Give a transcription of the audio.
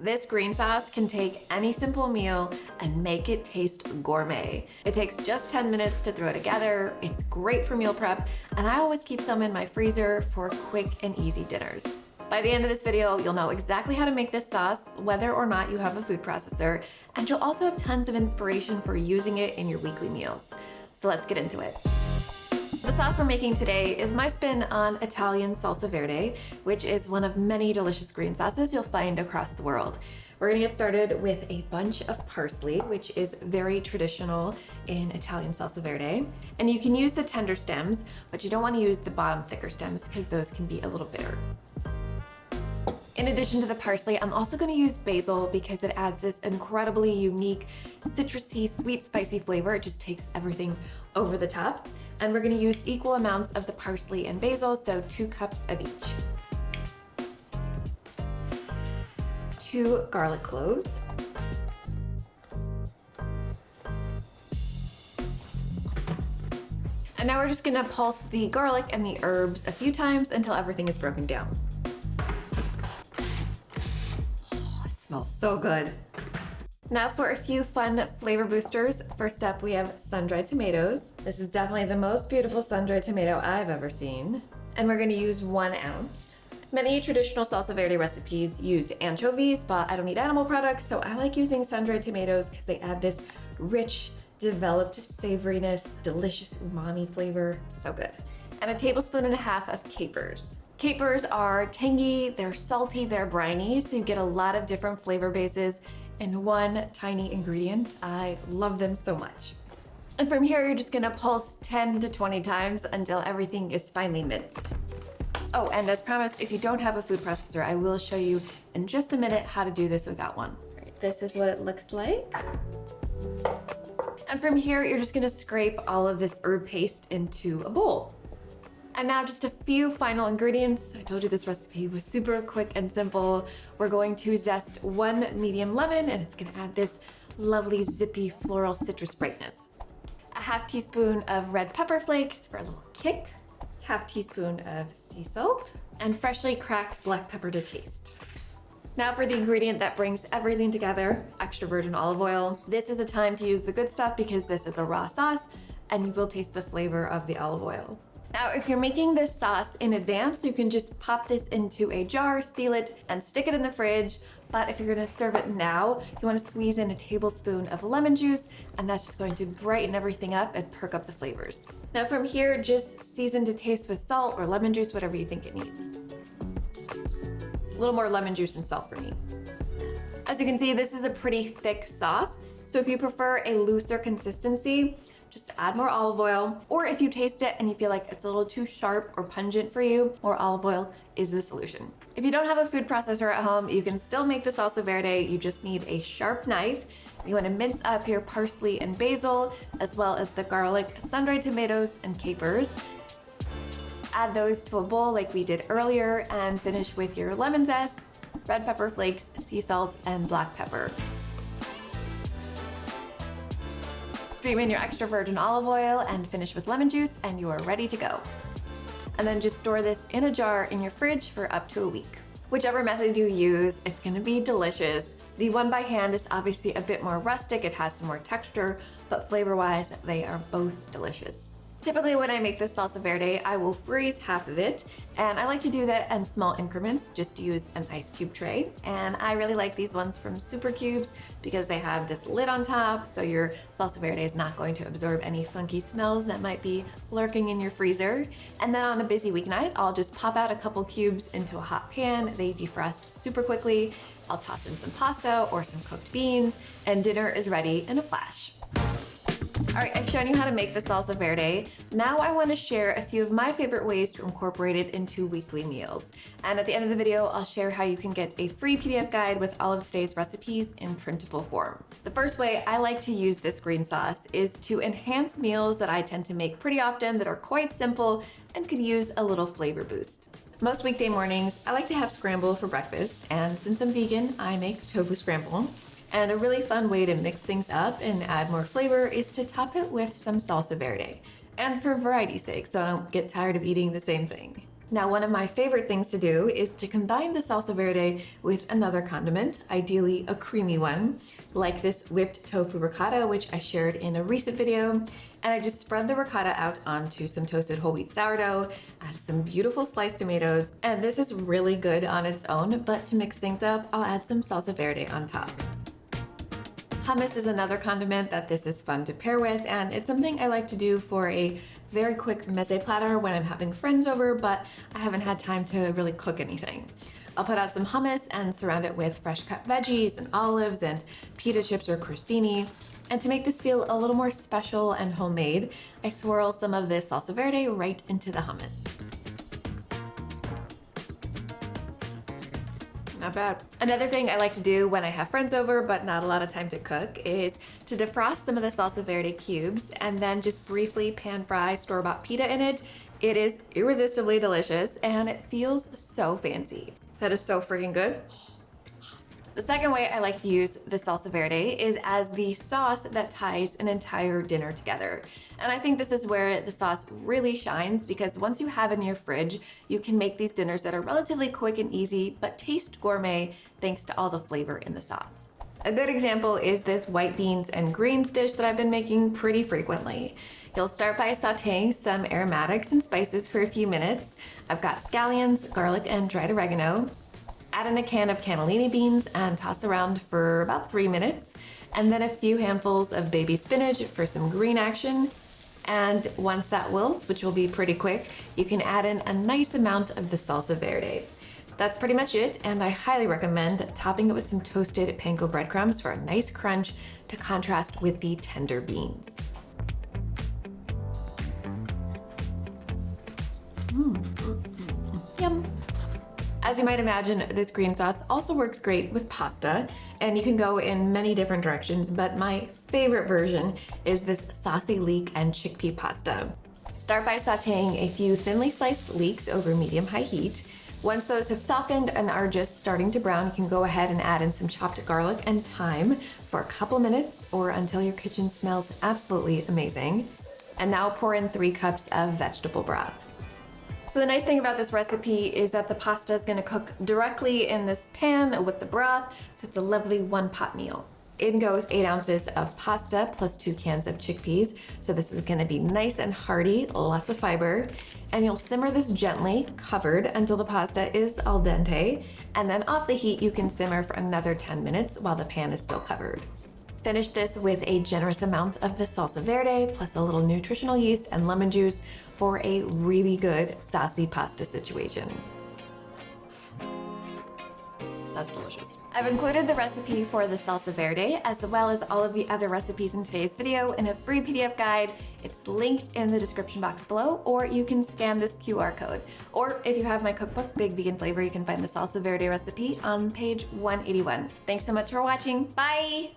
This green sauce can take any simple meal and make it taste gourmet. It takes just 10 minutes to throw together, it's great for meal prep, and I always keep some in my freezer for quick and easy dinners. By the end of this video, you'll know exactly how to make this sauce, whether or not you have a food processor, and you'll also have tons of inspiration for using it in your weekly meals. So let's get into it. The sauce we're making today is my spin on Italian salsa verde, which is one of many delicious green sauces you'll find across the world. We're gonna get started with a bunch of parsley, which is very traditional in Italian salsa verde. And you can use the tender stems, but you don't wanna use the bottom thicker stems because those can be a little bitter. In addition to the parsley, I'm also gonna use basil because it adds this incredibly unique, citrusy, sweet, spicy flavor. It just takes everything over the top. And we're gonna use equal amounts of the parsley and basil, so 2 cups of each. 2 garlic cloves. And now we're just gonna pulse the garlic and the herbs a few times until everything is broken down. Smells so good. Now for a few fun flavor boosters. First up, we have sun-dried tomatoes. This is definitely the most beautiful sun-dried tomato I've ever seen. And we're gonna use 1 ounce. Many traditional salsa verde recipes use anchovies, but I don't eat animal products, so I like using sun-dried tomatoes because they add this rich, developed savoriness, delicious umami flavor, so good. And a tablespoon and a half of capers. Capers are tangy, they're salty, they're briny, so you get a lot of different flavor bases in one tiny ingredient. I love them so much. And from here, you're just gonna pulse 10 to 20 times until everything is finely minced. Oh, and as promised, if you don't have a food processor, I will show you in just a minute how to do this without one. All right, this is what it looks like. And from here, you're just gonna scrape all of this herb paste into a bowl. And now just a few final ingredients. I told you this recipe was super quick and simple. We're going to zest 1 medium lemon, and it's gonna add this lovely zippy floral citrus brightness. A half teaspoon of red pepper flakes for a little kick. Half teaspoon of sea salt, and freshly cracked black pepper to taste. Now for the ingredient that brings everything together, extra virgin olive oil. This is a time to use the good stuff because this is a raw sauce, and you will taste the flavor of the olive oil. Now, if you're making this sauce in advance, you can just pop this into a jar, seal it, and stick it in the fridge. But if you're gonna serve it now, you wanna squeeze in a tablespoon of lemon juice, and that's just going to brighten everything up and perk up the flavors. Now from here, just season to taste with salt or lemon juice, whatever you think it needs. A little more lemon juice and salt for me. As you can see, this is a pretty thick sauce. So if you prefer a looser consistency, just add more olive oil, or if you taste it and you feel like it's a little too sharp or pungent for you, more olive oil is the solution. If you don't have a food processor at home, you can still make the salsa verde. You just need a sharp knife. You want to mince up your parsley and basil, as well as the garlic, sun-dried tomatoes, and capers. Add those to a bowl like we did earlier, and finish with your lemon zest, red pepper flakes, sea salt, and black pepper. Stream in your extra virgin olive oil and finish with lemon juice, and you are ready to go. And then just store this in a jar in your fridge for up to a week. Whichever method you use, it's gonna be delicious. The one by hand is obviously a bit more rustic, it has some more texture, but flavor-wise, they are both delicious. Typically when I make this salsa verde, I will freeze half of it, and I like to do that in small increments, just to use an ice cube tray. And I really like these ones from Super Cubes because they have this lid on top, so your salsa verde is not going to absorb any funky smells that might be lurking in your freezer. And then on a busy weeknight, I'll just pop out a couple cubes into a hot pan. They defrost super quickly. I'll toss in some pasta or some cooked beans, and dinner is ready in a flash. All right, I've shown you how to make the salsa verde. Now I want to share a few of my favorite ways to incorporate it into weekly meals. And at the end of the video, I'll share how you can get a free PDF guide with all of today's recipes in printable form. The first way I like to use this green sauce is to enhance meals that I tend to make pretty often that are quite simple and could use a little flavor boost. Most weekday mornings, I like to have scramble for breakfast, and since I'm vegan, I make tofu scramble. And a really fun way to mix things up and add more flavor is to top it with some salsa verde. And for variety's sake, so I don't get tired of eating the same thing. Now, one of my favorite things to do is to combine the salsa verde with another condiment, ideally a creamy one, like this whipped tofu ricotta, which I shared in a recent video. And I just spread the ricotta out onto some toasted whole wheat sourdough, add some beautiful sliced tomatoes, and this is really good on its own, but to mix things up, I'll add some salsa verde on top. Hummus is another condiment that this is fun to pair with, and it's something I like to do for a very quick meze platter when I'm having friends over, but I haven't had time to really cook anything. I'll put out some hummus and surround it with fresh cut veggies and olives and pita chips or crostini. And to make this feel a little more special and homemade, I swirl some of this salsa verde right into the hummus. Not bad. Another thing I like to do when I have friends over but not a lot of time to cook is to defrost some of the salsa verde cubes and then just briefly pan fry store-bought pita in it. It is irresistibly delicious and it feels so fancy. That is so freaking good. The second way I like to use the salsa verde is as the sauce that ties an entire dinner together. And I think this is where the sauce really shines, because once you have it in your fridge, you can make these dinners that are relatively quick and easy, but taste gourmet thanks to all the flavor in the sauce. A good example is this white beans and greens dish that I've been making pretty frequently. You'll start by sauteing some aromatics and spices for a few minutes. I've got scallions, garlic, and dried oregano. Add in a can of cannellini beans and toss around for about 3 minutes, and then a few handfuls of baby spinach for some green action. And once that wilts, which will be pretty quick, you can add in a nice amount of the salsa verde. That's pretty much it, and I highly recommend topping it with some toasted panko breadcrumbs for a nice crunch to contrast with the tender beans. Yum. As you might imagine, this green sauce also works great with pasta, and you can go in many different directions, but my favorite version is this saucy leek and chickpea pasta. Start by sauteing a few thinly sliced leeks over medium-high heat. Once those have softened and are just starting to brown, you can go ahead and add in some chopped garlic and thyme for a couple minutes or until your kitchen smells absolutely amazing. And now pour in 3 cups of vegetable broth. So the nice thing about this recipe is that the pasta is going to cook directly in this pan with the broth, so it's a lovely one-pot meal. In goes 8 ounces of pasta plus 2 cans of chickpeas, so this is going to be nice and hearty, lots of fiber. And you'll simmer this gently, covered, until the pasta is al dente, and then off the heat you can simmer for another 10 minutes while the pan is still covered. Finish this with a generous amount of the salsa verde, plus a little nutritional yeast and lemon juice for a really good saucy pasta situation. That's delicious. I've included the recipe for the salsa verde as well as all of the other recipes in today's video in a free PDF guide. It's linked in the description box below, or you can scan this QR code. Or if you have my cookbook, Big Vegan Flavor, you can find the salsa verde recipe on page 181. Thanks so much for watching. Bye!